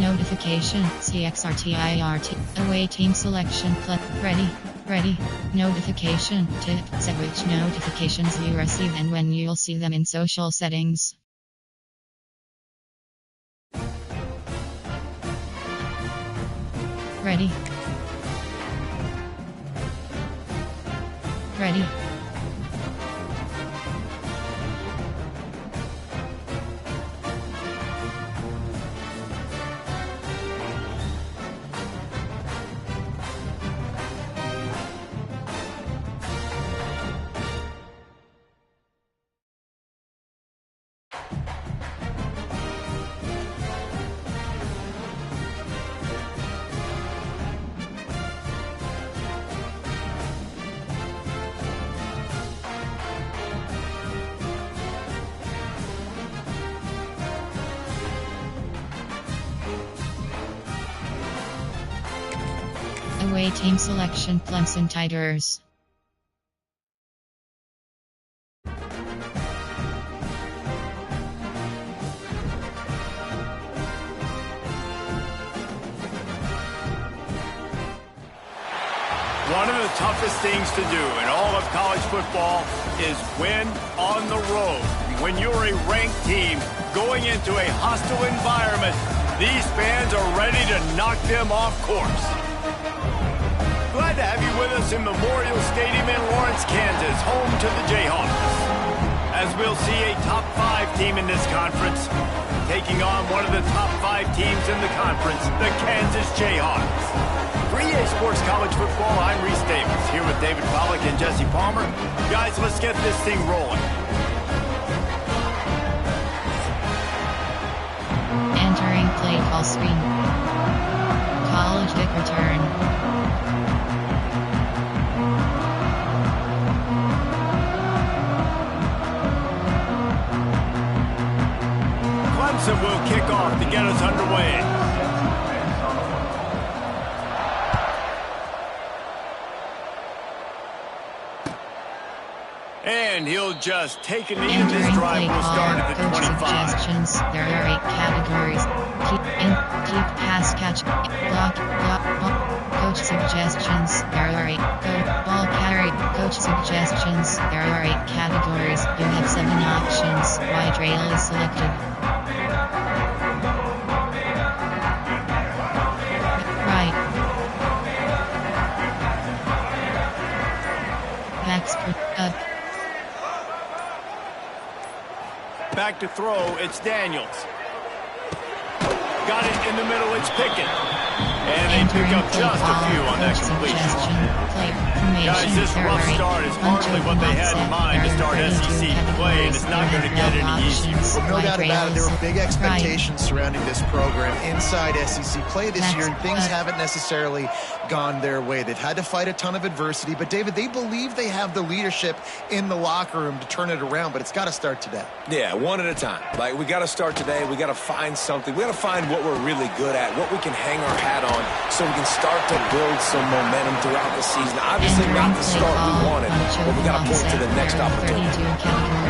Notification, CXRTIRT, away team selection, ready, notification, tip, set which notifications you receive and when you'll see them in social settings. Ready. Away team selection, Clemson Tigers. One of the toughest things to do in all of college football is win on the road. When you're a ranked team going into a hostile environment, these fans are ready to knock them off course. Glad to have you with us in Memorial Stadium in Lawrence, Kansas, home to the Jayhawks. As we'll see a top 5 team in this conference taking on one of the top 5 teams in the conference, the Kansas Jayhawks. For EA Sports College Football, I'm Reese Davis, here with David Pollack and Jesse Palmer. Guys, let's get this thing rolling. Entering play call screen. College kick return. Clemson will kick off to get us underway. And he'll just take a knee, and this drive will start at the 25. Suggestions. There are 8 categories. Keep, pass, catch, block. Coach suggestions. There are 8. Go, ball carry. Coach suggestions. There are 8 categories. You have 7 options. Wide rail is selected. Right. Backs up. Back to throw, it's Daniels. Got it in the middle, it's Pickett. And they pick up just a few on that completion. Guys, this rough start is hardly what they had in mind to start SEC play, and it's not going to get any easier. Well, no doubt about it, there were big expectations surrounding this program inside SEC play this year, and things haven't necessarily gone their way. They've had to fight a ton of adversity, but David, they believe they have the leadership in the locker room to turn it around, but it's got to start today. Yeah, one at a time. Like, we got to start today. We got to find something. We got to find what we're really good at, what we can hang our hat on, so we can start to build some momentum throughout the season. Obviously not the start we wanted, but we got to point to the next opportunity.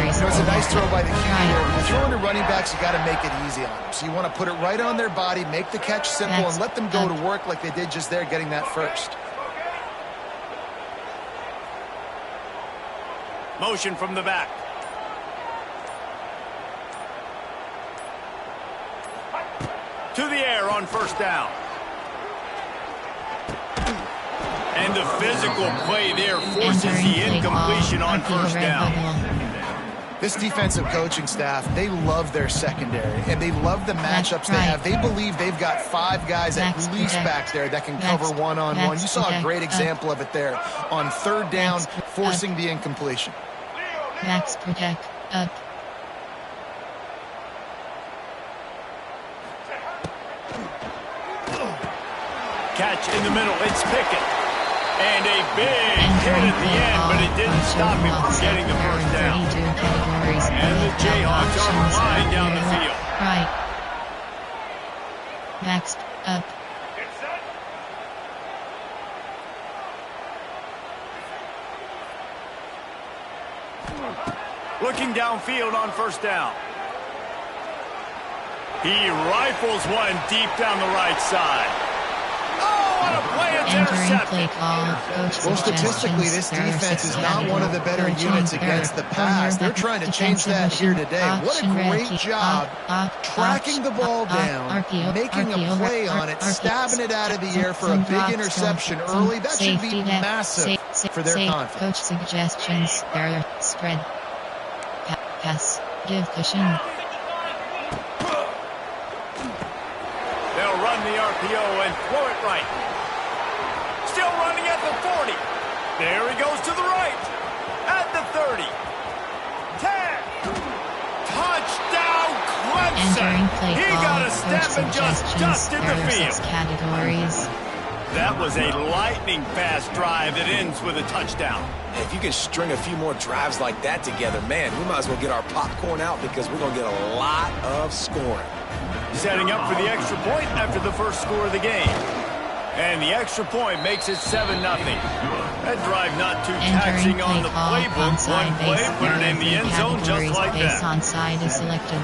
It's a nice throw by the QB here. When you're throwing to running backs, you got to make it easy on them. So you want to put it right on their body, make the catch simple, and let them go to work like they did just there, getting that first. Motion from the back. To the air on first down. And the physical play there forces the incompletion on first down. This defensive coaching staff, they love their secondary, and they love the matchups they have. They believe they've got 5 guys at least back there that can cover one-on-one. You saw a great example of it there on third down, forcing the incompletion. Max protect up. Catch in the middle, it's Pickett. And a big hit at the end, but it didn't stop him from getting the first down. And the Jayhawks are flying down the field. Right. Next up. Looking downfield on first down. He rifles one deep down the right side. Oh, what a play! It's intercepted. Play call. Well, statistically, this defense is not one of the better units against the pass. They're trying to change that here today. What a great job tracking the ball down, making a play on it, stabbing it out of the air for a big interception early. That should be massive for their confidence. Coach suggestions. Error. Spread. Pass. Give cushion. They'll run the RPO and throw it right. Still running at the 40. There he goes to the right. At the 30. 10. Touchdown, Clemson. He got a step and just dusted the field. Categories. That was a lightning-fast drive that ends with a touchdown. If you can string a few more drives like that together, man, we might as well get our popcorn out because we're going to get a lot of scoring. Setting up for the extra point after the first score of the game. And the extra point makes it 7-0. That drive not too taxing on the playbook. One play, put it in the end zone just like that. Onside is selected.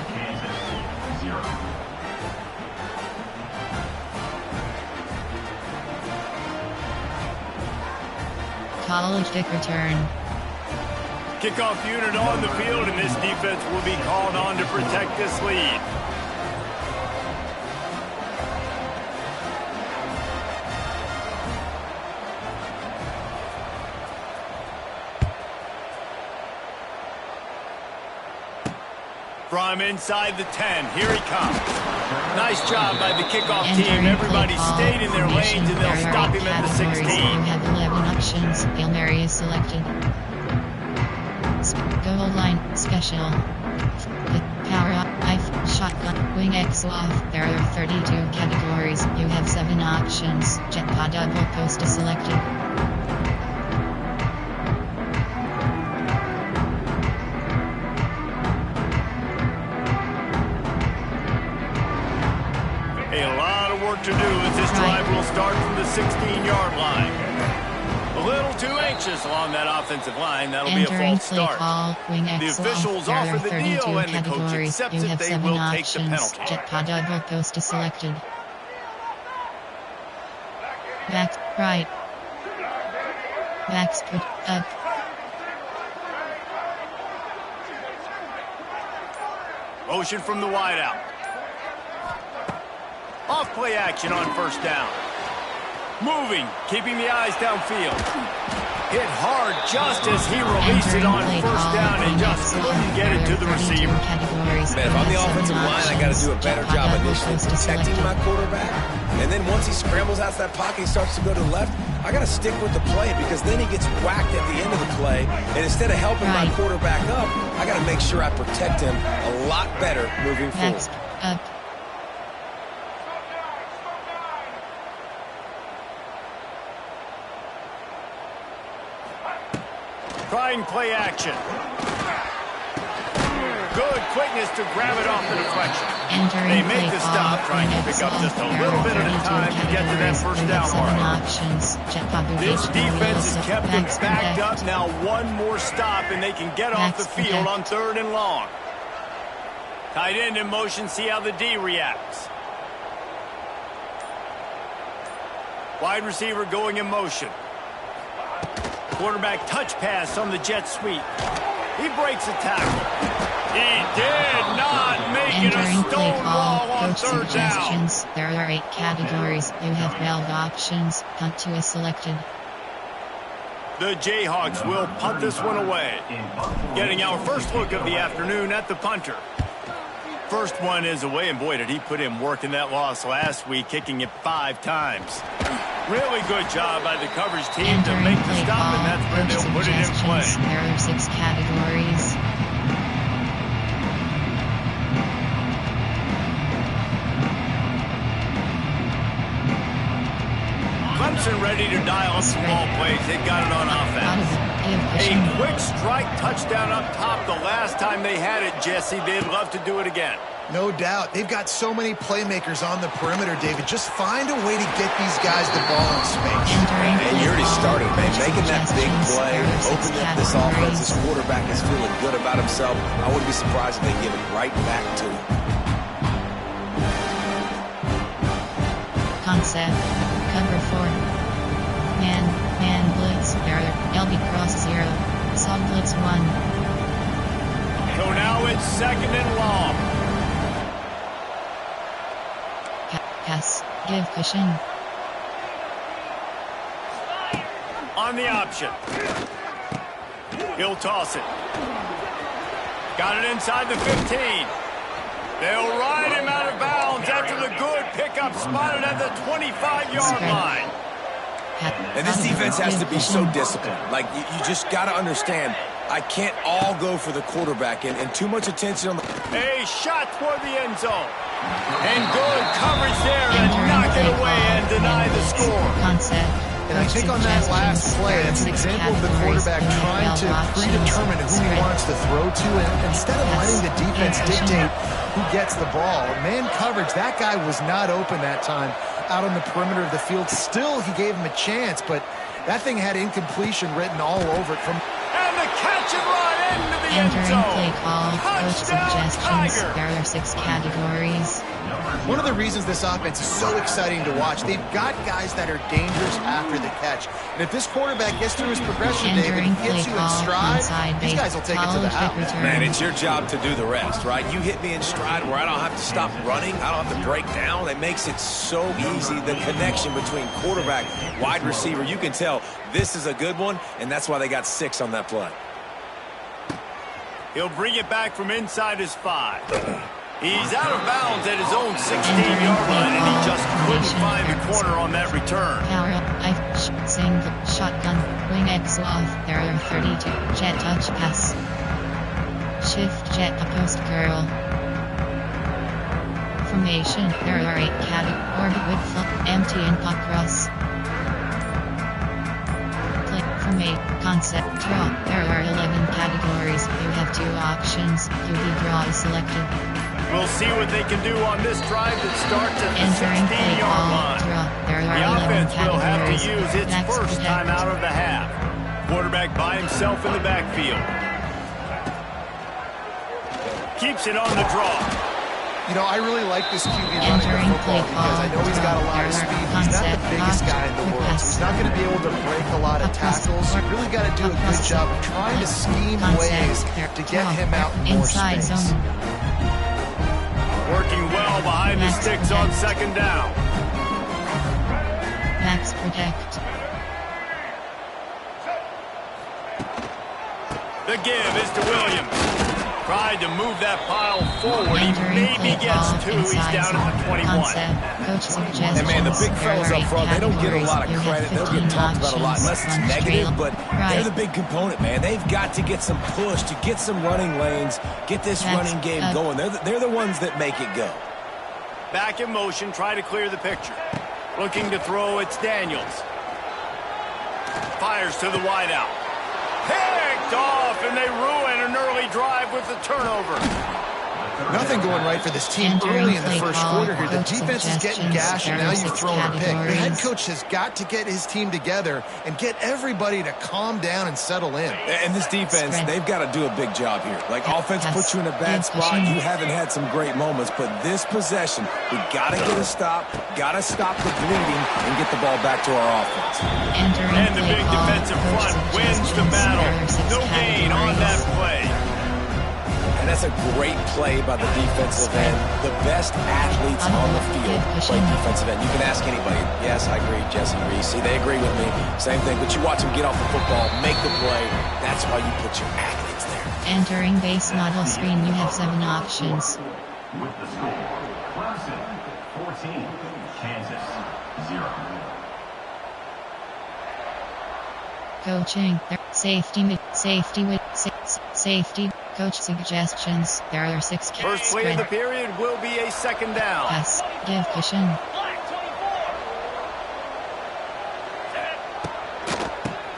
College kick return. Kickoff unit on the field, and this defense will be called on to protect this lead. From inside the 10, here he comes. Nice job by the kickoff team. Everybody stayed in their lanes, and they'll stop him at the 16. You have 11 options. Hail Mary is selected. Goal line, special. Power up, knife, shotgun, wing X off. There are 32 categories. You have 7 options. Jetpack double post is selected. To do as this drive will start from the 16-yard line. A little too anxious along that offensive line. That'll be a false start. The officials offer the deal, and the coach accepts it. They will take the penalty. Jetpack double post is selected. Back right. Backs put up. Motion from the wideout. Off play action on first down. Moving, keeping the eyes downfield. Hit hard just as he released it on first down and just couldn't get it to the receiver. Man, if I'm the offensive line, I got to do a better job initially protecting my quarterback. And then once he scrambles out of that pocket, he starts to go to the left, I got to stick with the play because then he gets whacked at the end of the play. And instead of helping my quarterback up, I got to make sure I protect him a lot better moving forward. Trying play action. Good quickness to grab it off the deflection. They make the stop, trying to pick up just a little bit at a time to get to that first down mark. This defense has kept them backed up. Now one more stop, and they can get off the field on 3rd and long. Tight end in motion, see how the D reacts. Wide receiver going in motion. Quarterback touch pass on the jet sweep. He breaks a tackle. He did not make it a stone wall on 3rd down. There are 8 categories. You have 12 options. Punt to is selected. The Jayhawks will punt this one away. Getting our first look of the afternoon at the punter. First one is away, and boy, did he put in work in that loss last week, kicking it 5 times. Really good job by the coverage team to make the stop, and that's where they'll put it in play. There are 6 categories. Clemson ready to dial up some ball plays. They've got it on offense. A quick strike touchdown up top the last time they had it, Jesse. They'd love to do it again. No doubt. They've got so many playmakers on the perimeter, David. Just find a way to get these guys the ball in space. And you already started, man. Making that big play, opening up this offense. This quarterback is feeling good about himself. I wouldn't be surprised if they give it right back to him. concept. Cover 4. Man blitz, barrier, LB cross 0. Song blitz 1. So now it's 2nd and long. Pass, give cushion. On the option. He'll toss it. Got it inside the 15. They'll ride him out of bounds after the good pickup spotted at the 25-yard line. And this defense has to be so disciplined. Like, you just got to understand, I can't all go for the quarterback and too much attention on the... A shot toward the end zone. And good coverage there to knock it away and deny the score. Concept. And I think on that last play, it's an example of the quarterback trying to predetermine who he wants to throw to, and instead of letting the defense dictate who gets the ball. Man coverage, that guy was not open that time out on the perimeter of the field. Still, he gave him a chance, but that thing had incompletion written all over it. And the catch and run into the end Entering zone. play call, coach suggestions. There are 6 categories. One of the reasons this offense is so exciting to watch, they've got guys that are dangerous after the catch. And if this quarterback gets through his progression, David, and gets you in stride, these guys will take it to the house. Man, it's your job to do the rest, right? You hit me in stride where I don't have to stop running. I don't have to break down. It makes it so easy, the connection between quarterback, wide receiver. You can tell this is a good one, and that's why they got 6 on that play. He'll bring it back from inside his 5. He's out of bounds at his own 16-yard line, and he just couldn't find the corner on that return. Power up, single, shotgun, wing X off. There are 32. Jet touch pass. Shift jet a post curl. Formation. There are 8 orbit with flip, empty and pop cross. Click formate concept draw. There are 11 categories. You have 2 options. QB draw is selected. We'll see what they can do on this drive that starts at the Entering play 16-yard call, line. draw. There are The 11 offense will have to categories. use its Backs first protect. time out of the half. Quarterback by himself in the backfield. Keeps it on the draw. You know, I really like this QB running the football because I know he's got a lot of speed. He's not the biggest guy in the world, so he's not going to be able to break a lot of tackles. You really got to do a good job of trying to scheme ways to get him out in more space. Working well behind the sticks on 2nd down. Max protect. The give is to Williams. Tried to move that pile forward. He Entering maybe play gets call, 2. He's down at the 21. Concept. Coach suggestions. And man, the big fellas up front, they don't get a lot of You have credit. They'll 15 get talked about a lot unless it's options. negative, but Right. they're the big component, man. They've got to get some push, to get some running lanes, get this running game going. They're the ones that make it go. Back in motion, try to clear the picture. Looking to throw, it's Daniels. Fires to the wideout. Picked off, and they ruin an early drive with the turnover. Nothing going right for this team early in the first quarter here. The defense is getting gashed, and now you've thrown a pick. The head coach has got to get his team together and get everybody to calm down and settle in. And this defense, they've got to do a big job here. Like, offense puts you in a bad spot. You haven't had some great moments, but this possession, we got to get a stop, got to stop the bleeding, and get the ball back to our offense. And the big defensive front wins the battle. No gain on that play. And that's a great play by the defensive end. The best athletes on the field play defensive end. You can ask anybody. Yes, I agree, Jesse Reese. They agree with me. Same thing. But you watch them get off the football, make the play. That's why you put your athletes there. Entering base model screen, you have 7 options. With the score, Clemson 14, Kansas 0. Coaching, safety, coach suggestions. There are 6 First play of the period will be a 2nd down. Pass, give cushion.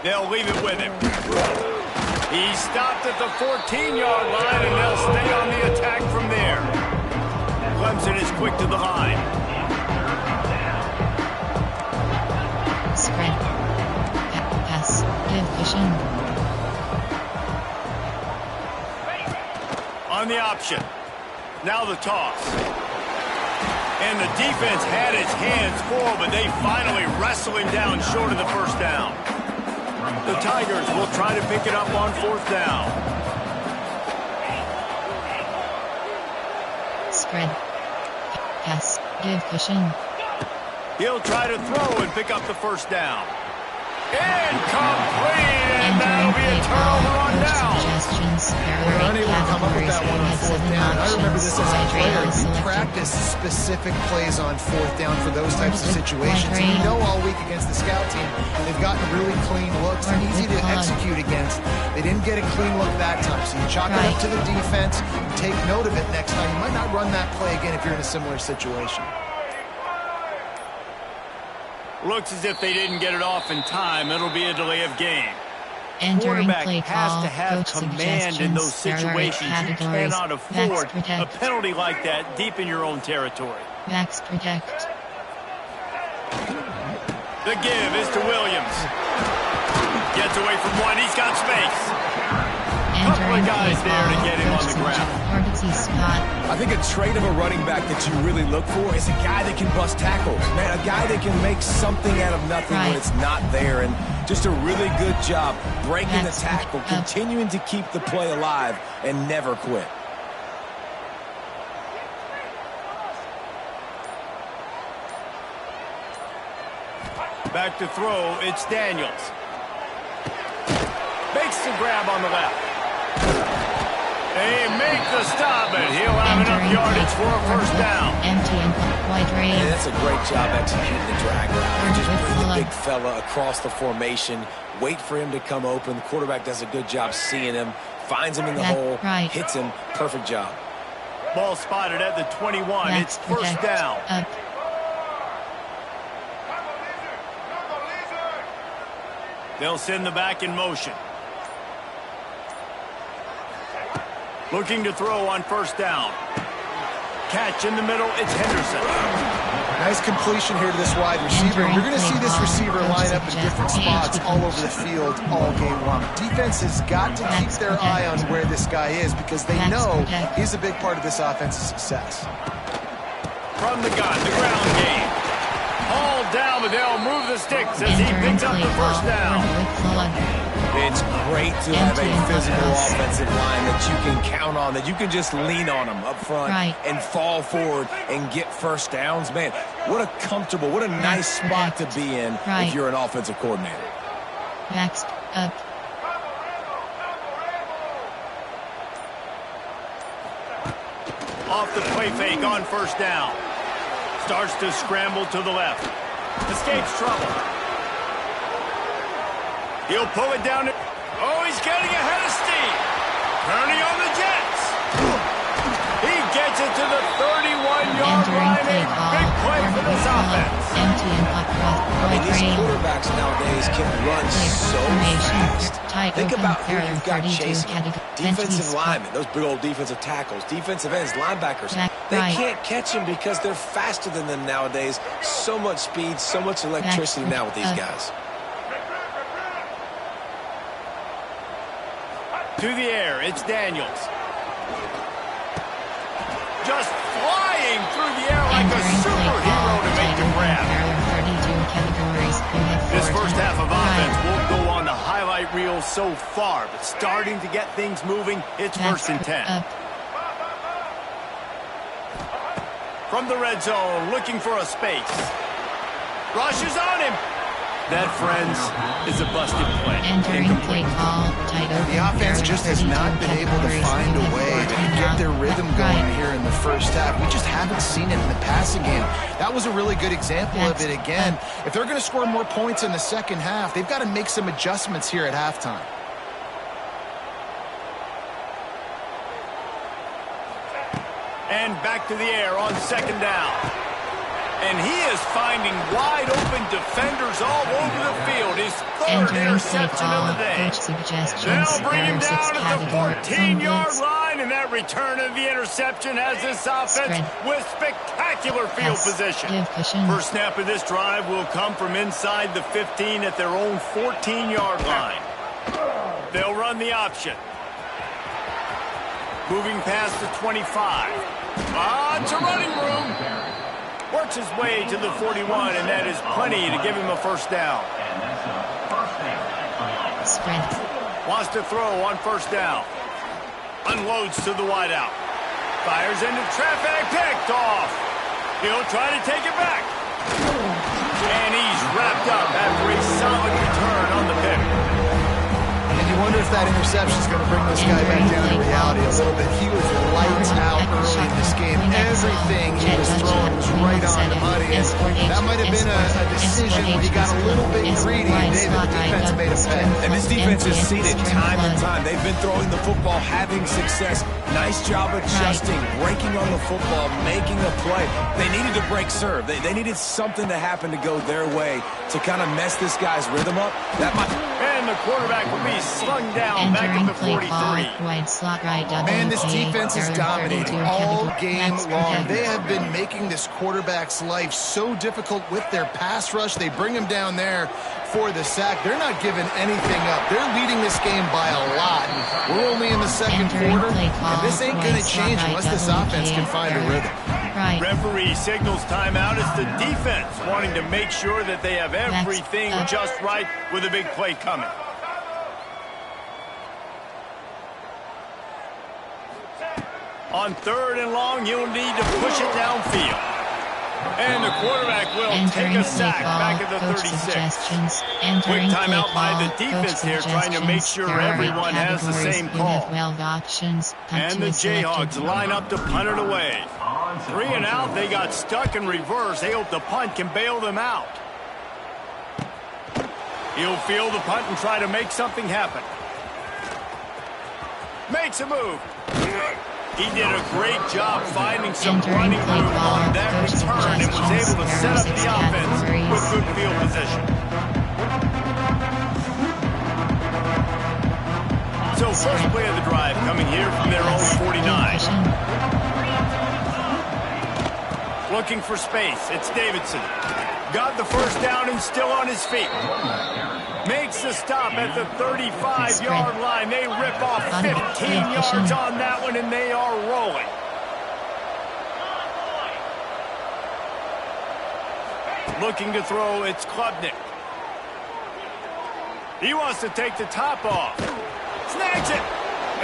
They'll leave it with him. He stopped at the 14-yard line, and they'll stay on the attack from there. Clemson is quick to the line. Spread. Pass, give cushion. On the option. Now the toss. And the defense had its hands full, but they finally wrestle him down short of the first down. The Tigers will try to pick it up on 4th down. Spread. Pass. Give cushion. He'll try to throw and pick up the first down. Incomplete, and that'll be a turnover on down. They were unable to come up with that one on 4th down. I remember this as a player. You practice specific plays on 4th down for those types of situations. And you know all week against the scout team, they've gotten really clean looks and easy to execute against. They didn't get a clean look that time. So you chalk it up to the defense. You take note of it next time. You might not run that play again if you're in a similar situation. Looks as if they didn't get it off in time. It'll be a delay of game. Quarterback has to have command in those situations. You cannot afford a penalty like that deep in your own territory. Max protect. The give is to Williams. Gets away from one. He's got space. Couple of guys there to get him on the ground. I think a trait of a running back that you really look for is a guy that can bust tackles. Man, a guy that can make something out of nothing when it's not there. And just a really good job breaking the tackle, continuing to keep the play alive, and never quit. Back to throw, it's Daniels. Makes the grab on the left. They make the stop, and he'll have enough yardage for a first down. Empty and wide range. Yeah, that's a great job executing the drag route. Just bring the big fella across the formation, wait for him to come open. The quarterback does a good job seeing him, finds him in the hole, hits him. Perfect job. Ball spotted at the 21. It's first down. They'll send the back in motion. Looking to throw on first down. Catch in the middle, it's Henderson. Nice completion here to this wide receiver. You're going to see this receiver line up in different spots all over the field all game long. Defense has got to keep their eye on where this guy is because they know he's a big part of this offense's success. From the gun, the ground game. Hauled down, but they'll move the sticks as he picks up the first down. It's great to have a physical offensive line that you can count on, that you can just lean on them up front and fall forward and get first downs. Man, what a comfortable, what a nice spot to be in if you're an offensive coordinator. Next up. Off the play fake on first down. Starts to scramble to the left. Escapes trouble. He'll pull it down. Oh, he's getting ahead of steam. Turning on the Jets. He gets it to the 31-yard line. A big play for this offense. These quarterbacks nowadays can run so fast. Think about who you've got chasing. Defensive linemen, those big old defensive tackles, defensive ends, linebackers. They can't catch them because they're faster than them nowadays. So much speed, so much electricity now with these guys. To the air, it's Daniels. Just flying through the air like a superhero to make the grab. This first half of offense won't go on the highlight reel so far, but starting to get things moving, it's first and 10. From the red zone, looking for a space. Rushes on him. That, friends, is a busted play. The offense just has not been able to find a way to get their rhythm going here in the first half. We just haven't seen it in the passing game. That was a really good example of it again. If they're going to score more points in the second half, they've got to make some adjustments here at halftime. And back to the air on second down. And he is finding wide-open defenders all over the field. His third interception of the day. They'll bring him down at the 14-yard line, and that return of the interception has this offense with spectacular field position. First snap of this drive will come from inside the 15 at their own 14-yard line. They'll run the option. Moving past the 25. To running room. Works his way to the 41, and that is plenty to give him a first down. Spread. Wants to throw on first down. Unloads to the wideout. Fires into traffic, picked off. He'll try to take it back. And he's wrapped up after a solid return on the pick. And you wonder if that interception is going to bring this guy back down to reality a little bit. He was lights out early in this game. Everything he was throwing was right on the money. And that might have been a decision where he got a little bit greedy, and the defense made a pay. And this defense has seen it time and time. They've been throwing the football, having success. Nice job adjusting, breaking on the football, making a play. They needed to break serve. They needed something to happen to go their way to kind of mess this guy's rhythm up. That might. And the quarterback will be slung down back at the 43. Wide slot right. Man, this defense is dominating all game long. They have been making this quarterback's life so difficult with their pass rush. They bring him down there for the sack. They're not giving anything up. They're leading this game by a lot. We're only in the second quarter, and this ain't going to change unless this offense can find a rhythm. Right. Referee signals timeout. It's the defense wanting to make sure that they have everything just right with a big play coming. On 3rd and long, you'll need to push it downfield. And the quarterback will take a sack back at the 36. Quick timeout by the defense here, trying to make sure everyone has the same call. And the Jayhawks line up to punt it away. 3 and out, they got stuck in reverse. They hope the punt can bail them out. He'll field the punt and try to make something happen. Makes a move. He did a great job finding some running room on that return and was able to set up the offense with good field position. So first play of the drive coming here from their own 49. Looking for space. It's Davidson. Got the first down and still on his feet. Makes the stop at the 35-yard line. They rip off 15 yards on that one, and they are rolling. Looking to throw, it's Klubnik. He wants to take the top off. Snags it.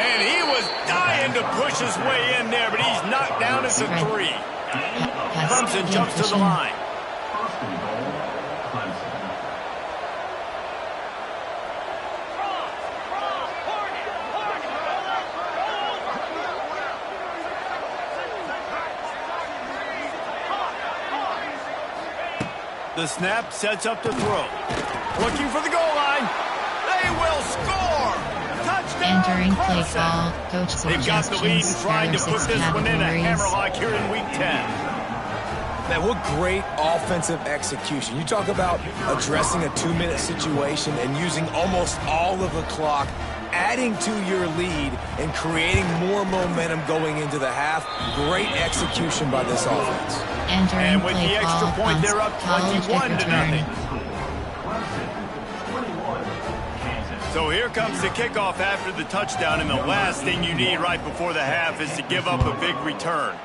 And he was dying to push his way in there, but he's knocked down at the 3. Clemson jumps to the line. The snap sets up to throw. Looking for the goal line. They will score. Touchdown. Entering play call. Coach They've got the lead and trying to put this one in a hammerlock here in week 10. Man, what great offensive execution. You talk about addressing a 2-minute situation and using almost all of the clock, adding to your lead and creating more momentum going into the half. Great execution by this offense. And with the extra point, they're up 21-0. So here comes the kickoff after the touchdown, and the last thing you need right before the half is to give up a big return.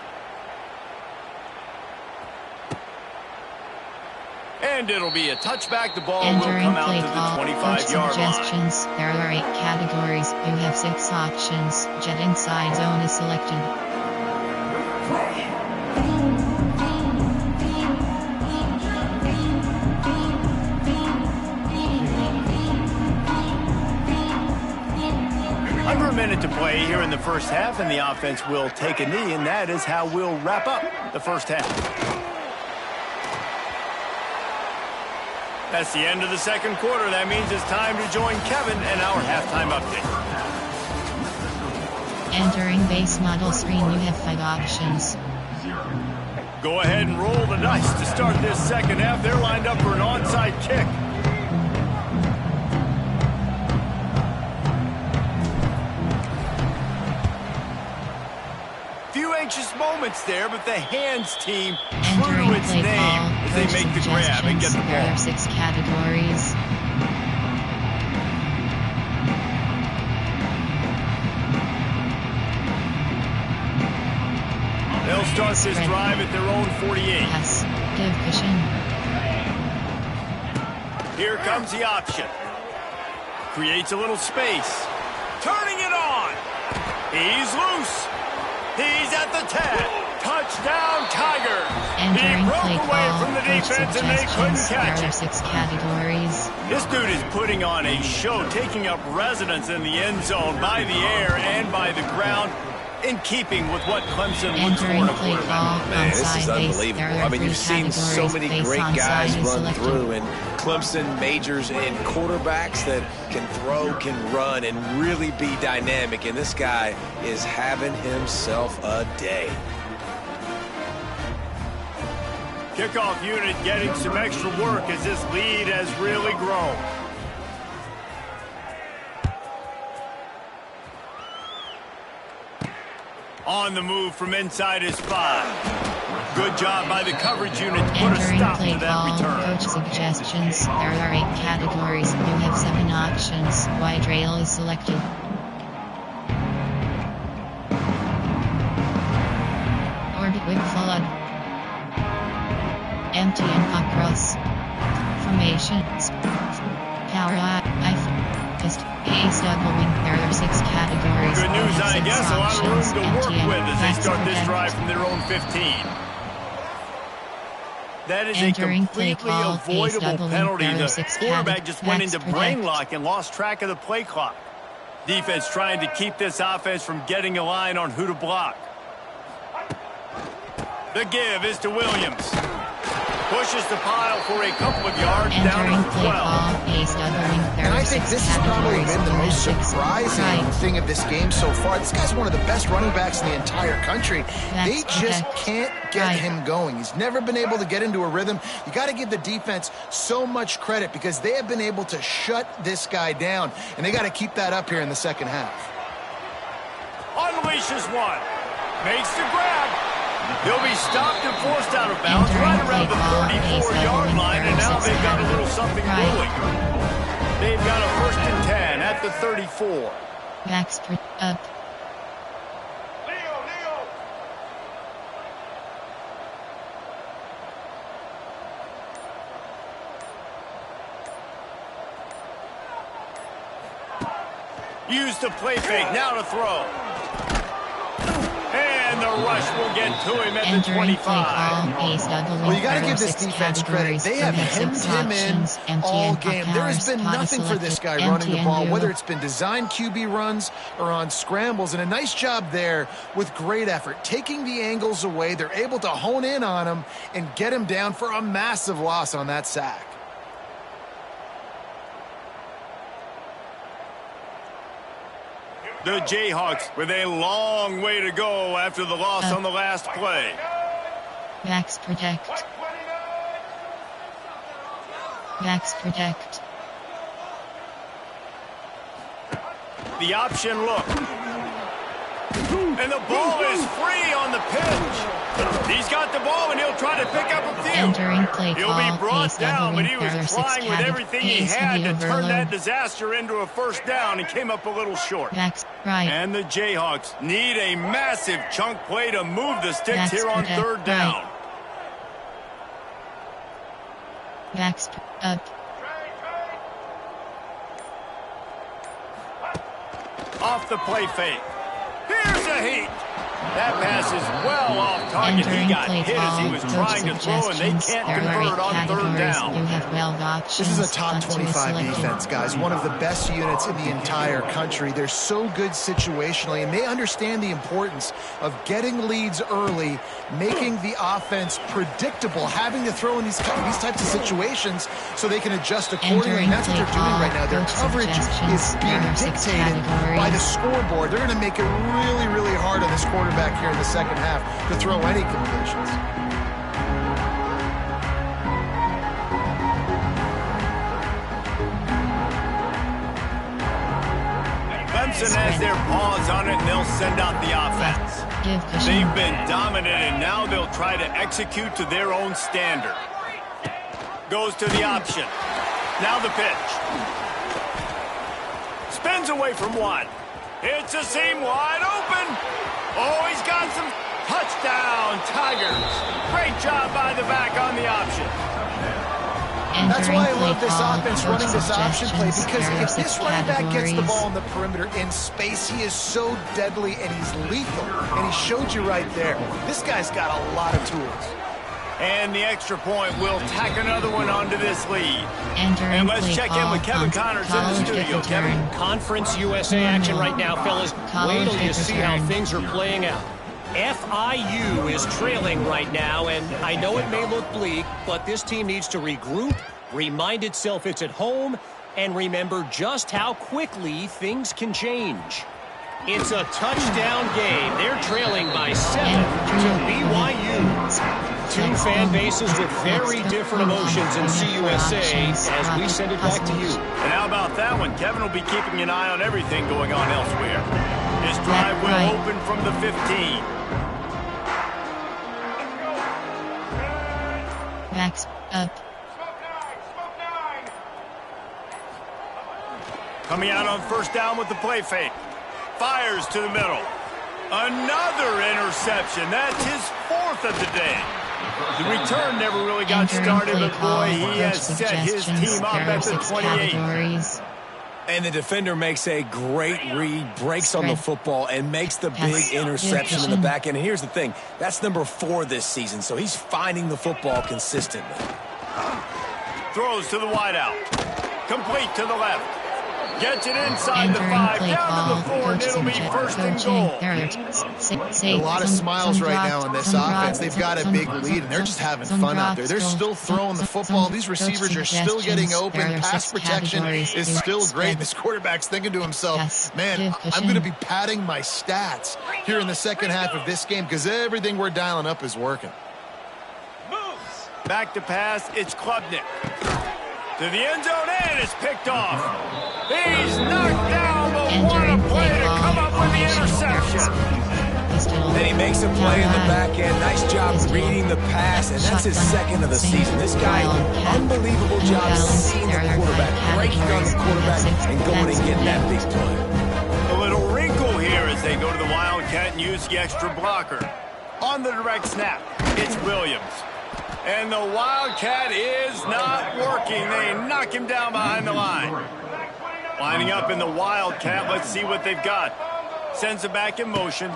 And it'll be a touchback. The ball will come out to the 25-yard line. Suggestions. There are 8 categories. You have 6 options. Jet inside zone is selected. Under a minute to play here in the first half, and the offense will take a knee, and that is how we'll wrap up the first half. That's the end of the second quarter. That means it's time to join Kevin and our halftime update. Entering base model screen, you have 5 options. Go ahead and roll the dice to start this second half. They're lined up for an onside kick. Few anxious moments there, but the hands team true to its name as they make the grab and get the ball. There are 6 categories. They'll They'll start this drive at their own 48. Pass. Give cushion. Here comes the option. Creates a little space. Turning it on. He's loose. He's at the 10. Touchdown, Tigers. Entering He broke play away call. from the Coach defense and they couldn't suggestions. catch There are it. 6 categories. This dude is putting on a show, taking up residence in the end zone by the air and by the ground, in keeping with what Clemson looks for Entering in a play quarterback. call. Man, this is Onside base. unbelievable. There I are mean, 3 you've seen so categories many based great on guys side is run selected. through, and Clemson majors in quarterbacks that can throw, can run, and really be dynamic. And this guy is having himself a day. Kickoff unit getting some extra work as this lead has really grown. On the move from inside his 5. Good job by the coverage unit to put a Entering stop play to that call. return. Coach suggestions. There are 8 categories. You have 7 options. Wide rail is selected. Orbit with flood. Empty and across. Formations. Power Fist. Ace double wing. There are 6 categories. Good You news, have I 6 guess. A lot of room options. to Empty work and with as they fast start this protect. drive from their own 15. That is Entering a play completely call, pace avoidable doubling. penalty. There are The 6 quarterback just went max into protect. brain lock and lost track of the play clock. Defense trying to keep this offense from getting a line on who to block. The give is to Williams. Pushes the pile for a couple of yards down Entering to play 12. call, pace doubling. There And are I think 6 this has probably categories. been the You have most 6 surprising right. thing of this game so far. This guy's one of the best running backs in the entire country. They That's just correct. can't get Right. him going. He's never been able to get into a rhythm. You got to give the defense so much credit because they have been able to shut this guy down, and they got to keep that up here in the second half. Unleashes one. Makes the grab. They'll be stopped and forced out of bounds Entering right around play the call, pace 34-yard doubling. line, and There are now 6 they've got a little something right. brewing. They've got a 1st and 10 at the 34. Backs up. Use the play fake, now to throw. And the rush will get to him at the Entering play call, 25. pace doubling. Well, you got to There give are this 6 defense credit. categories. They You have have hemmed 6 him in options. Empty all and game. pop There has powers. been Spot nothing for this selected. guy running Empty the and ball, do. whether it's been designed QB runs or on scrambles, and a nice job there with great effort. Taking the angles away, they're able to hone in on him and get him down for a massive loss on that sack. The Jayhawks with a long way to go after the loss on the last play. Backs protect. Backs protect. The option look. And the ball is free on the pitch. He's got the ball, and he'll try to pick up a few. Entering play He'll call, be brought pace down, but doubling. he There are was 6 trying with everything he categories. had to Heavy turn that overload. disaster into a 1st down and came up a little short. Backs right. And the Jayhawks need a massive chunk play to move the sticks Backs here on protect 3rd down. right. Backs up. Off the play fake. Here's a heat. That pass is well off target. Entering He got play hit as he call, was coach trying to throw, and they suggestions. can't There are 8 convert on 3rd categories. down. You have 12 options. This is a top Until 25 selected. defense, guys. One of the best units in the entire country. They're so good situationally, and they understand the importance of getting leads early, making the offense predictable, having to throw in these types of situations so they can adjust accordingly. And that's what they're doing right now. Their coverage is being dictated by the scoreboard. They're going to make it really, really hard on this quarterback here in the second half to throw any completions. Clemson has their paws on it, and they'll send out the offense. Give cushion. They've been dominant, and now they'll try to execute to their own standard. Goes to the option. Now the pitch. Spins away from one. It's a seam wide open. Oh, he's got some Touchdown, Tigers. Great job by the back on the option. That's why I love this offense running this option play, because if this running back gets the ball on the perimeter in space, he is so deadly and he's lethal. And he showed you right there. This guy's got a lot of tools. And the extra point will tack another one onto this lead. And let's check in with Kevin Connors in the studio. Kevin. Conference USA action right now, fellas. Wait till you see how things are playing out. FIU is trailing right now, and I know it may look bleak, but this team needs to regroup, remind itself it's at home, and remember just how quickly things can change. It's a touchdown game. They're trailing by 7 to BYU. Two fan bases with very different emotions in CUSA as we send it back to you. And how about that one? Kevin will be keeping an eye on everything going on elsewhere. This drive will open from the 15. Backs up. Coming out on first down with the play fake. Fires to the middle. Another interception. That's his 4th of the day. The return never really got started, but boy, he has set his team up at the 28. And the defender makes a great read, breaks on the football, and makes the big interception in the back end. And here's the thing, that's number 4 this season, so he's finding the football consistently. Throws to the wideout. Complete to the left. Gets it inside the 5, down to the 4, and it'll be first and goal. A lot of smiles right now in this offense. They've got a big lead, and they're just having fun out there. They're still throwing the football. These receivers are still getting open. Pass protection is still great. This quarterback's thinking to himself, man, I'm going to be padding my stats here in the second half of this game because everything we're dialing up is working. Back to pass, it's Klubnik. To the end zone, and it's picked off. He's knocked down, but what a play to come up with the interception. And he makes a play in the back end. Nice job reading the pass, and that's his 2nd of the season. This guy, unbelievable job seeing the quarterback, breaking on the quarterback, and going and getting that big play. A little wrinkle here as they go to the Wildcat and use the extra blocker. On the direct snap, it's Williams. And the Wildcat is not working. They knock him down behind the line. Lining up in the Wildcat. Let's see what they've got. Sends it back in motion.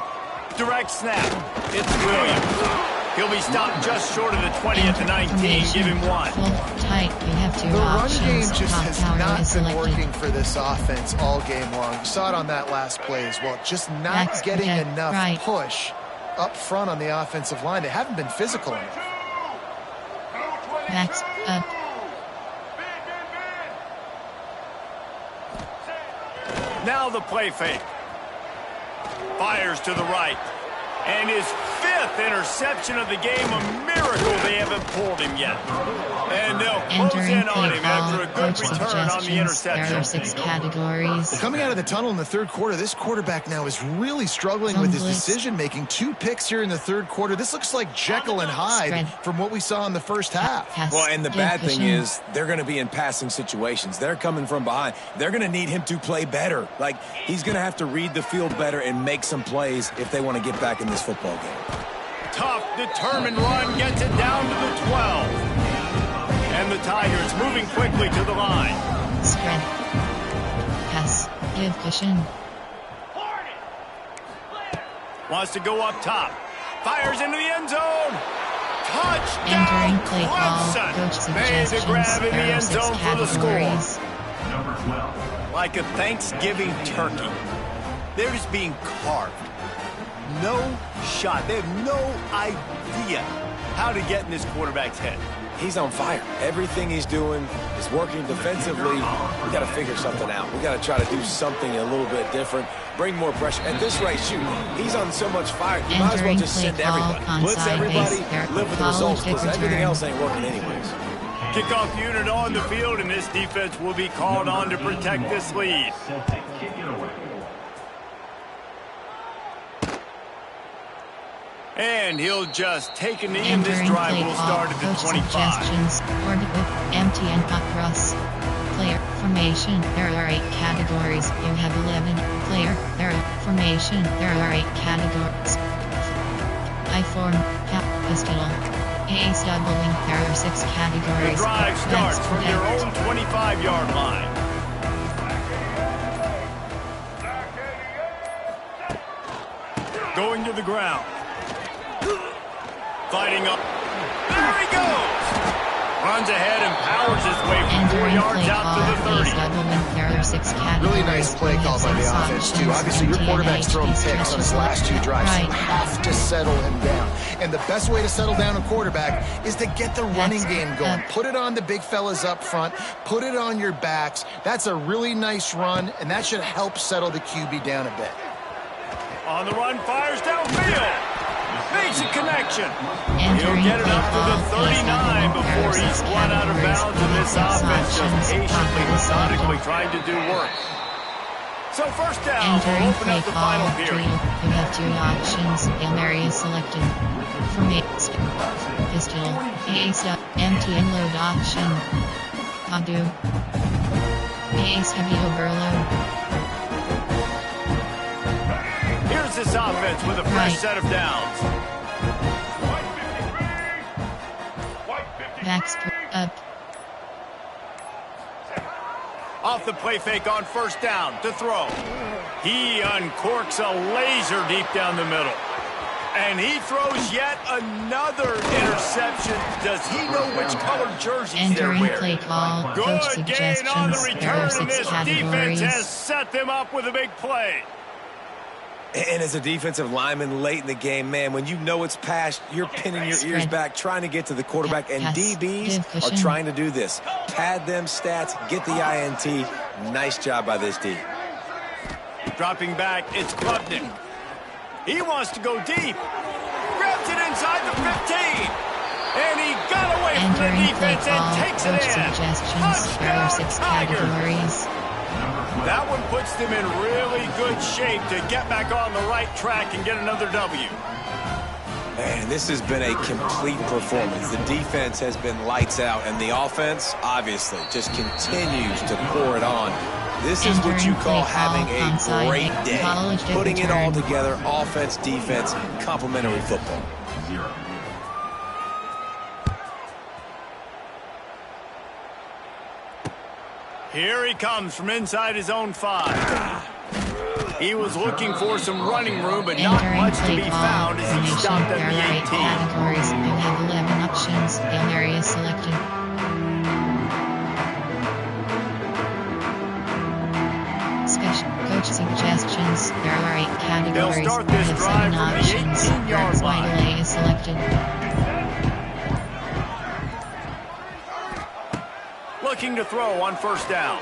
Direct snap. It's Williams. He'll be stopped just short of the 20 at the 19. Give him 1. The run game just has not been working for this offense all game long. You saw it on that last play as well. Just not getting enough push up front on the offensive line. They haven't been physical enough. Backs up. Now the play fake. Fires to the right. And his 5th interception of the game. A miracle they haven't pulled him yet. And they'll close in on him after a good return on the interception. There are 6 categories. Coming out of the tunnel in the 3rd quarter, this quarterback now is really struggling with his decision-making. 2 picks here in the 3rd quarter. This looks like Jekyll and Hyde from what we saw in the first half. Well, and the bad thing is they're going to be in passing situations. They're coming from behind. They're going to need him to play better. Like, he's going to have to read the field better and make some plays if they want to get back in this football game. Tough, determined run gets it down to the 12. And the Tigers moving quickly to the line. Spread. Pass. Give cushion. Wants to go up top. Fires into the end zone. Touchdown, Clemson. Made the grab in the end zone for the score. Number 12. Like a Thanksgiving turkey. They're just being carved. No shot. They have no idea how to get in this quarterback's head. He's on fire. Everything he's doing is working defensively. We got to figure something out. We got to try to do something a little bit different, bring more pressure. At this rate, shoot, he's on so much fire. You might as well just send everybody. Blitz everybody, live with the results, because everything else ain't working anyways. Kickoff unit on the field, and this defense will be called on to protect this lead. Set to kick it away. And he'll just take a knee, and this drive will start at the 25. Empty and across. Player formation. There are 8 categories. You have 11. Player. There are formation. There are 8 categories. I-form, pistol. Ace doubling, there are 6 The categories. drive starts from your own 25-yard line. Going to the ground. Fighting up. There he goes! Runs ahead and powers his way from 4 yards out to the 30. Really nice play call by the offense, too. Obviously, your quarterback's thrown picks on his last 2 drives, so you have to settle him down. And the best way to settle down a quarterback is to get the running game going. Put it on the big fellas up front. Put it on your backs. That's a really nice run, and that should help settle the QB down a bit. On the run, fires downfield. Makes a connection. Entering He'll get it up to the play 39 before he's run out of bounds, and this offense just patiently, methodically trying to do work. So first down, we'll open up the final period. You have 2 options. Hail Mary is selected. From Ace, pistol, Ace, empty and load option. Kadu. Ace heavy overload. Here's this offense with a fresh set of downs. Backs up. Off the play fake on first down to throw. He uncorks a laser deep down the middle. And he throws yet another interception. Does he know which color jerseys they're Entering wearing? play call. Coach Good gain on the suggestions. There return, are and 6 this defense categories. has set them up with a big play. And as a defensive lineman late in the game, man, when you know it's past, you're pinning your ears back, trying to get to the quarterback, and DBs are trying to do this. Pad them stats, get the INT. Nice job by this D. Dropping back, it's Klubnik. He wants to go deep. Grabs it inside the 15. And he got away from the Entering play defense and call. takes it Coach in. suggestions. There are 6 Tigers. categories. That one puts them in really good shape to get back on the right track and get another W. Man, this has been a complete performance. The defense has been lights out, and the offense, obviously, just continues to pour it on. This is what you call having a great day. Putting it all together, offense, defense, complementary football. Here he comes from inside his own 5. He was looking for some running room, but not much to be found as he stopped at the 18. Categories. You have 11 options. Hail Mary is selected. Special coach suggestions. There are 8 categories. They'll start this You have drive 7 from the options. 18-yard line. Delay is selected. Looking to throw on first down.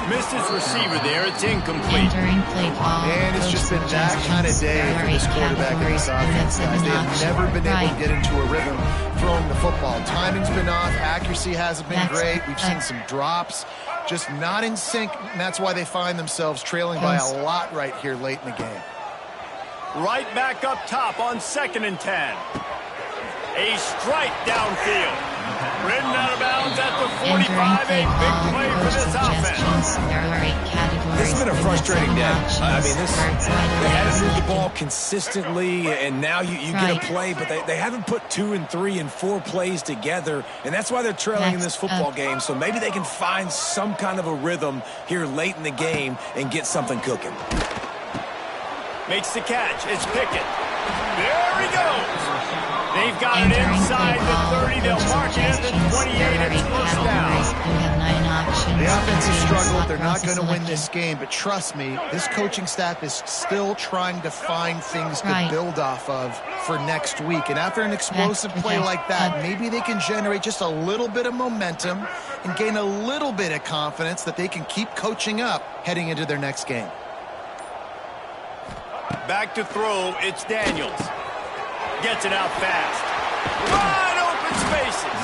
Missed his receiver there. It's incomplete. Entering play call. And it's just been that kind of day for this quarterback and this offense, guys. They have never been able to get into a rhythm throwing the football. Timing's been off. Accuracy hasn't been great. We've seen some drops. Just not in sync, and that's why they find themselves trailing by a lot right here late in the game. Right back up top on 2nd and 10. A strike downfield. Ridden out of bounds at the 45. A big play for this offense. There are 8 categories. This has been a frustrating day. I mean, they haven't moved the ball selected. consistently, and now you get a play, but they haven't put 2 and 3 and 4 plays together, and that's why they're trailing in this football game. So maybe they can find some kind of a rhythm here late in the game and get something cooking. Makes the catch. It's Pickett. There he goes. They've got it inside the 30. They'll mark it at the 28. It's first down. The offense has struggled. They're not going to win this game, but trust me, this coaching staff is still trying to find things to build off of for next week. And after an explosive play like that, maybe they can generate just a little bit of momentum and gain a little bit of confidence that they can keep coaching up heading into their next game. Back to throw. It's Daniels. Gets it out fast. Wide open spaces.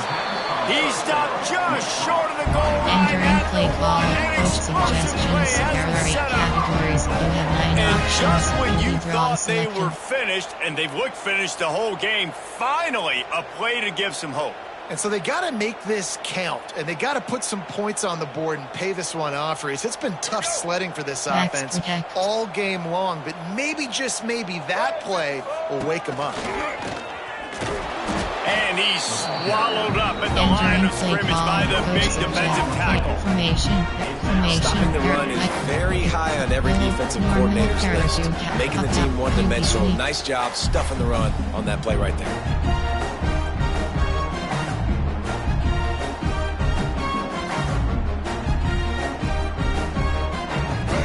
He stopped just short of the goal line. Entering play call. Coach suggestions. There are 8 categories. You have 9 And options. just when you Withdraw thought they selected. were finished, and they've looked finished the whole game, finally a play to give some hope. And so they got to make this count, and they got to put some points on the board and pay this one off, Reese. It's been tough sledding for this offense all game long, but maybe, just maybe, that play will wake them up. And he's swallowed up at the line of scrimmage by the big defensive tackle. Stopping the run is very high on every defensive coordinator's list. Making the team one-dimensional. Nice job stuffing the run on that play right there.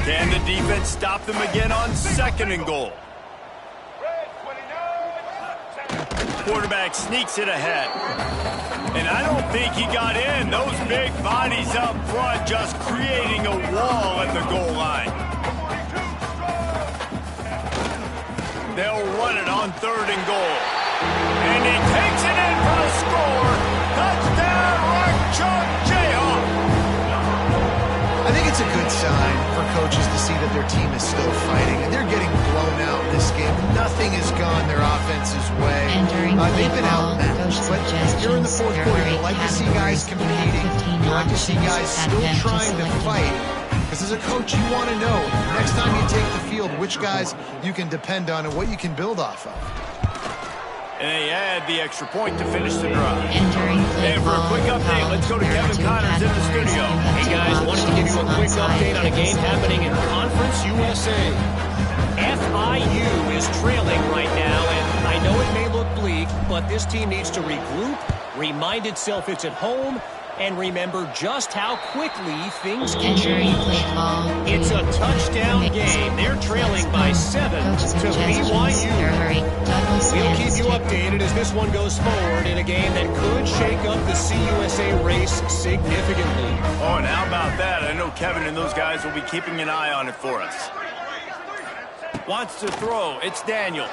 Can the defense stop them again on 2nd and goal? Quarterback sneaks it ahead. And I don't think he got in. Those big bodies up front just creating a wall at the goal line. They'll run it on 3rd and goal. And he takes it in for the score. Touchdown, Rock Jayhawk. I think it's a good sign for coaches to see that their team is still fighting, and they're getting blown out in this game. Nothing has gone their offense's way. They've been outmatched. But here in the 4th quarter, you like to see guys competing. You like to see guys still trying to fight. Because as a coach, you want to know, next time you take the field, which guys you can depend on and what you can build off of. And they add the extra point to finish the drive. And for a quick update, let's go to Kevin Connors in the studio. Hey guys, wanted to give you a quick update on a game happening in Conference USA. FIU is trailing right now, and I know it may look bleak, but this team needs to regroup, remind itself it's at home, and remember just how quickly things can change. It's a touchdown game. They're trailing by 7 to BYU. We'll keep you updated as this one goes forward in a game that could shake up the CUSA race significantly. Oh, and how about that? I know Kevin and those guys will be keeping an eye on it for us. Wants to throw. It's Daniels.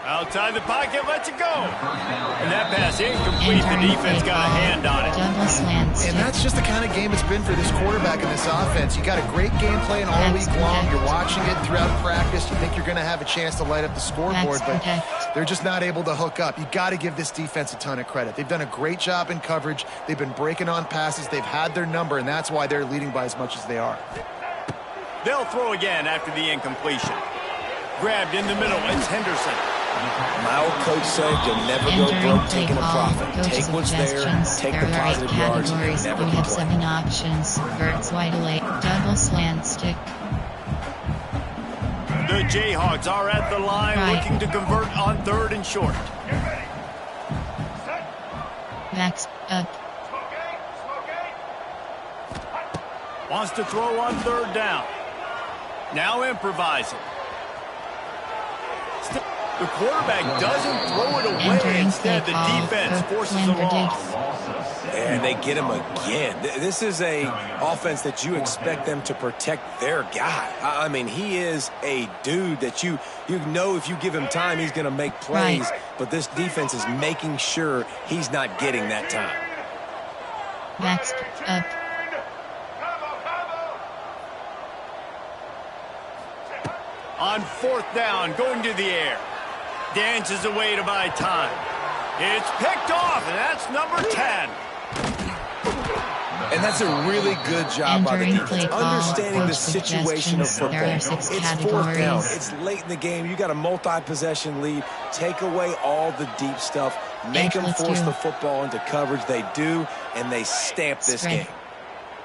Outside the pocket, lets it go. And that pass incomplete. The defense got a hand on it. And that's just the kind of game it's been for this quarterback in this offense. You got a great game plan all week long. You're watching it throughout practice. You think you're going to have a chance to light up the scoreboard, but they're just not able to hook up. You got to give this defense a ton of credit. They've done a great job in coverage. They've been breaking on passes. They've had their number, and that's why they're leading by as much as they are. They'll throw again after the incompletion. Grabbed in the middle. It's Henderson. My old coach said you'll never go broke taking a profit. Take what's there, take the positive yards, and never we have 7 options. Verts wide late, double slant stick. The Jayhawks are at the line looking to convert on 3rd and short. Backs up. Wants to throw on 3rd down. Now improvising. The quarterback doesn't throw it away. Instead, the defense forces the loss. And they get him again. This is a offense that you expect them to protect their guy. I mean, he is a dude that you know if you give him time, he's going to make plays. But this defense is making sure he's not getting that time. Backs up. On 4th down, going to the air. Dances away to buy time. It's picked off, and that's number 10. And that's a really good job by the defense, understanding the situation of football. It's 4th down. It's late in the game. You got a multi-possession lead. Take away all the deep stuff. Make them force the football into coverage. They do, and they stamp this game.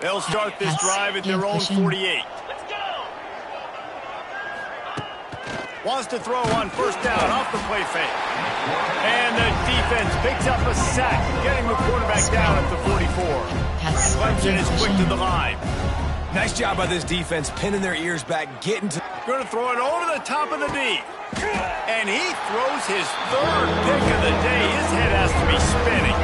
They'll start this drive at their own 48. Wants to throw on 1st down off the play fake. And the defense picks up a sack, getting the quarterback down at the 44. Clemson is quick to the line. Nice job by this defense, pinning their ears back, getting to... Going to throw it over the top of the D. And he throws his 3rd pick of the day. His head has to be spinning.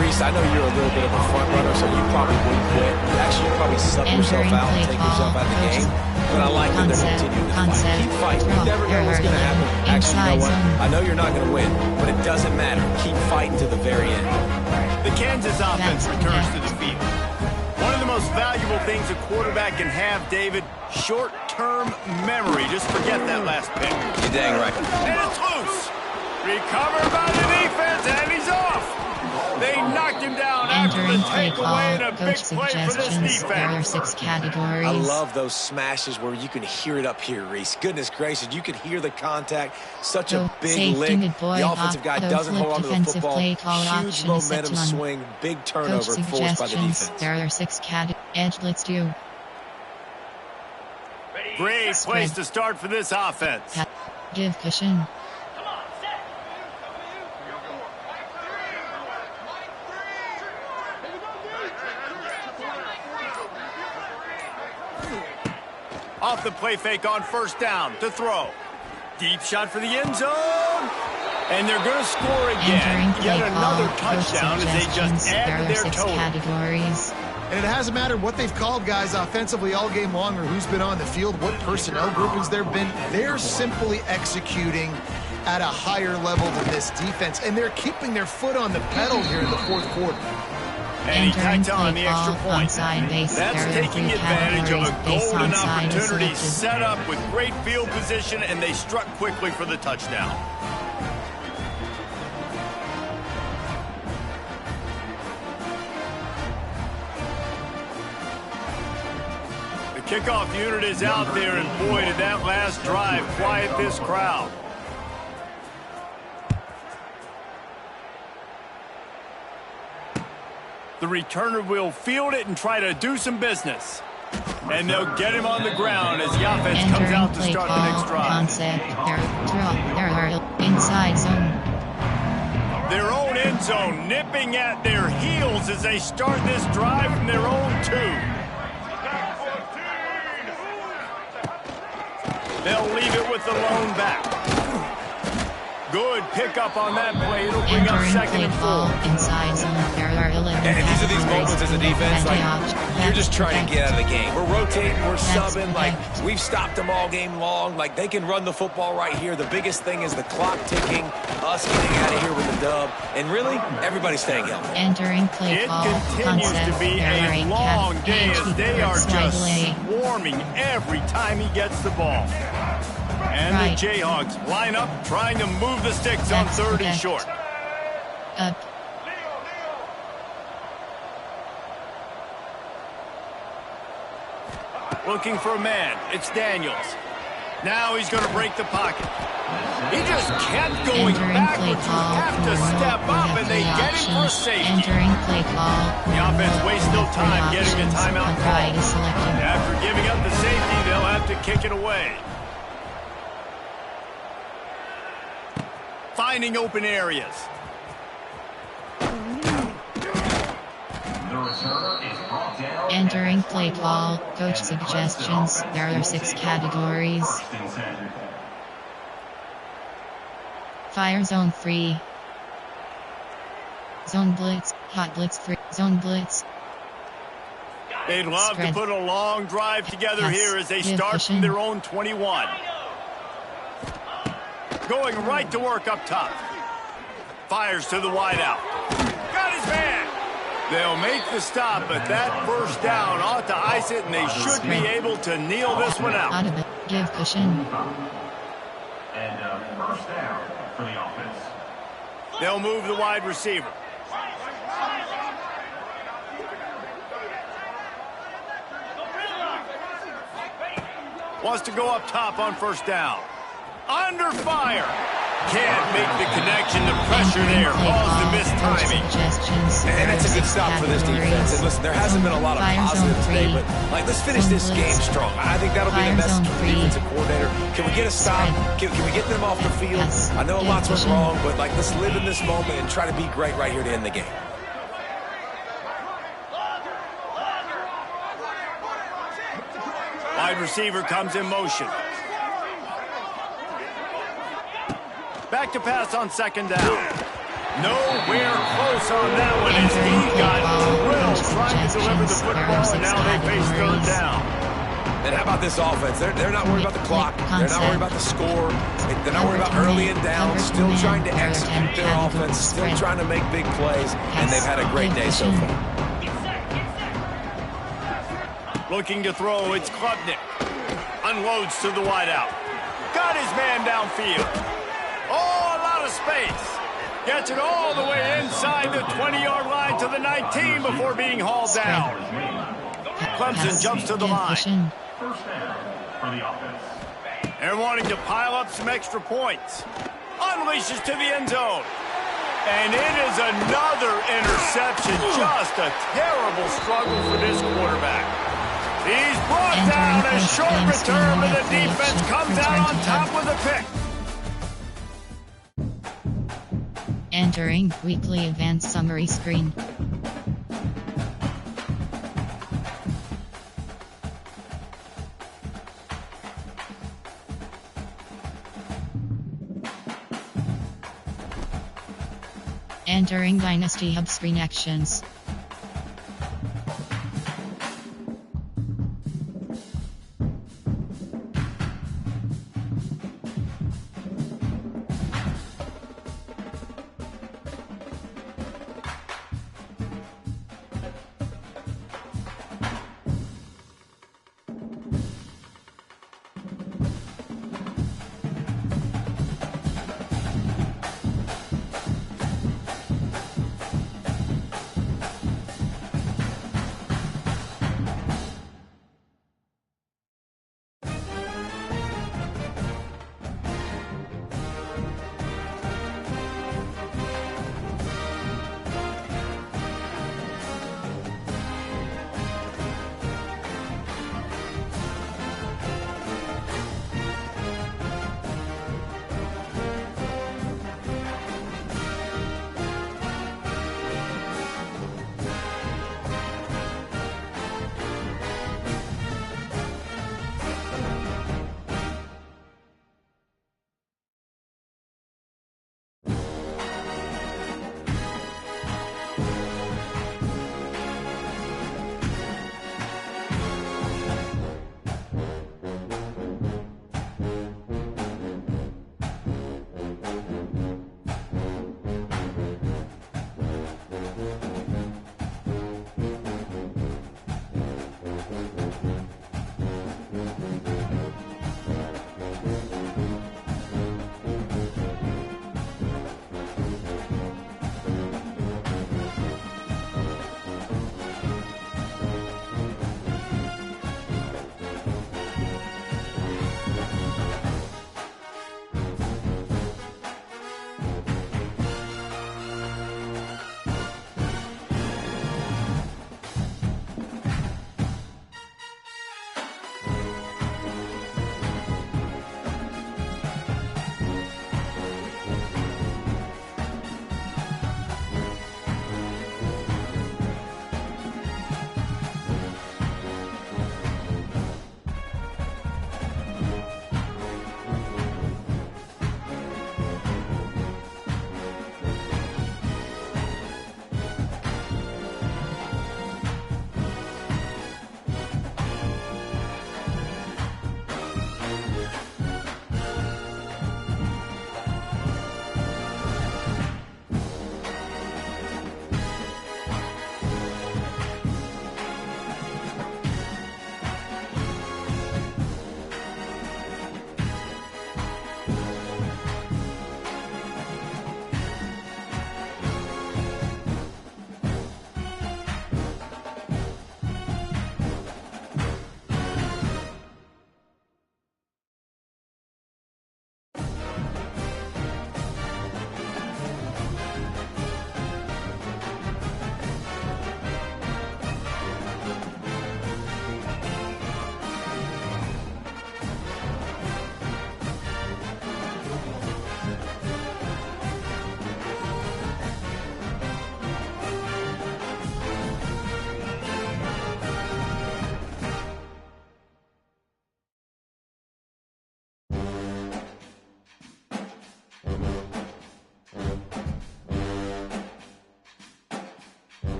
Reese, I know you're a little bit of a front runner, so you probably wouldn't quit. Actually, you'd probably sub yourself out and take yourself out of the game. But I like that they're continuing to fight. Keep fighting. You never know what's going to happen. Actually, you know what? I know you're not going to win, but it doesn't matter. Keep fighting to the very end. The Kansas offense returns to the field. One of the most valuable things a quarterback can have, David, short-term memory. Just forget that last pick. You're dang right. And it's loose. Recovered by the defense, and he's off. the Entering play takeaway and call. a big Coach play for this suggestions. There are defense. 6 categories. I love those smashes where you can hear it up here, Reese. Goodness gracious, you can hear the contact. Such a big lick. The offensive guy doesn't hold on to the football. Huge momentum swing, big turnover forced by the defense. There are 6 edge blitz 2. Great place to start for this offense. Give cushion. Off the play fake on first down to throw. Deep shot for the end zone. And they're going to score again. Yet another touchdown as they just add to their total. Categories. And it hasn't mattered what they've called guys offensively all game long or who's been on the field, what personnel groupings there have been. They're simply executing at a higher level than this defense, and they're keeping their foot on the pedal here in the fourth quarter. And he tacked on the extra point. That's taking advantage of a golden opportunity set up with great field position, and they struck quickly for the touchdown. The kickoff unit is out there, and boy, did that last drive quiet this crowd. The returner will field it and try to do some business. And they'll get him on the ground as the offense comes out to start the next drive. Concept. There are inside zone. Their own end zone nipping at their heels as they start this drive from their own 2. They'll leave it with the lone back. Good pickup on that play. It'll bring up 2nd and 4. Inside zone. There are 11 And these are these moments as a defense, like, you're just trying to get out of the game. We're rotating, we're subbing, like, we've stopped them all game long. Like, they can run the football right here. The biggest thing is the clock ticking, us getting out of here with the dub, and really, everybody's staying healthy. Entering play call. It continues to be a long day as they are just swarming every time he gets the ball. And the Jayhawks line up, trying to move the sticks on 3rd and short. Up. Looking for a man. It's Daniels. Now he's going to break the pocket. He just kept going backwards. You have to step up, and they get him for safety. Entering play call. The offense wastes no time getting a timeout call. After giving up the safety, they'll have to kick it away. Finding open areas. Entering play call. Coach suggestions. There are 6 categories. Fire zone 3. Zone blitz. Hot blitz 3. Zone blitz. They'd love to put a long drive together here as they start from their own 21. Going right to work up top. Fires to the wideout. Got his man. They'll make the stop, but that first down ought to ice it, and they should be able to kneel this one out. Out of it. Give cushion. And first down for the offense. They'll move the wide receiver. Wants to go up top on first down. Under fire. Can't make the connection. The pressure there caused the missed timing. And that's a good stop for this defense. And listen, there hasn't been a lot of positives today, but like, let's finish this game strong. I think that'll be the message from the defensive coordinator. Can we get a stop? Can we get them off the field? I know a lot's went wrong, but like, let's live in this moment and try to be great right here to end the game. Wide receiver comes in motion. Back to pass on 2nd down. Nowhere close on that one as he got drilled trying to deliver the football, and now they face 3rd down. And how about this offense? They're not worried about the clock. They're not worried about the score. They're not worried about early and down. Still trying to execute their offense. Still trying to make big plays. And they've had a great day so far. Looking to throw, it's Klubnik. Unloads to the wideout. Got his man downfield. Oh, a lot of space. Gets it all the way inside the 20-yard line to the 19 before being hauled down. Clemson jumps to the line. First down for the offense. They're wanting to pile up some extra points. Unleashes to the end zone. And it is another interception. Just a terrible struggle for this quarterback. He's brought down a short return, but the defense comes out on top with a pick. Entering weekly advanced summary screen. Entering Dynasty Hub screen actions.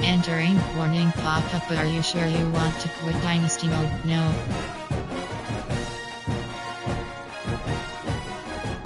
Entering warning pop-up. Are you sure you want to quit Dynasty mode? No.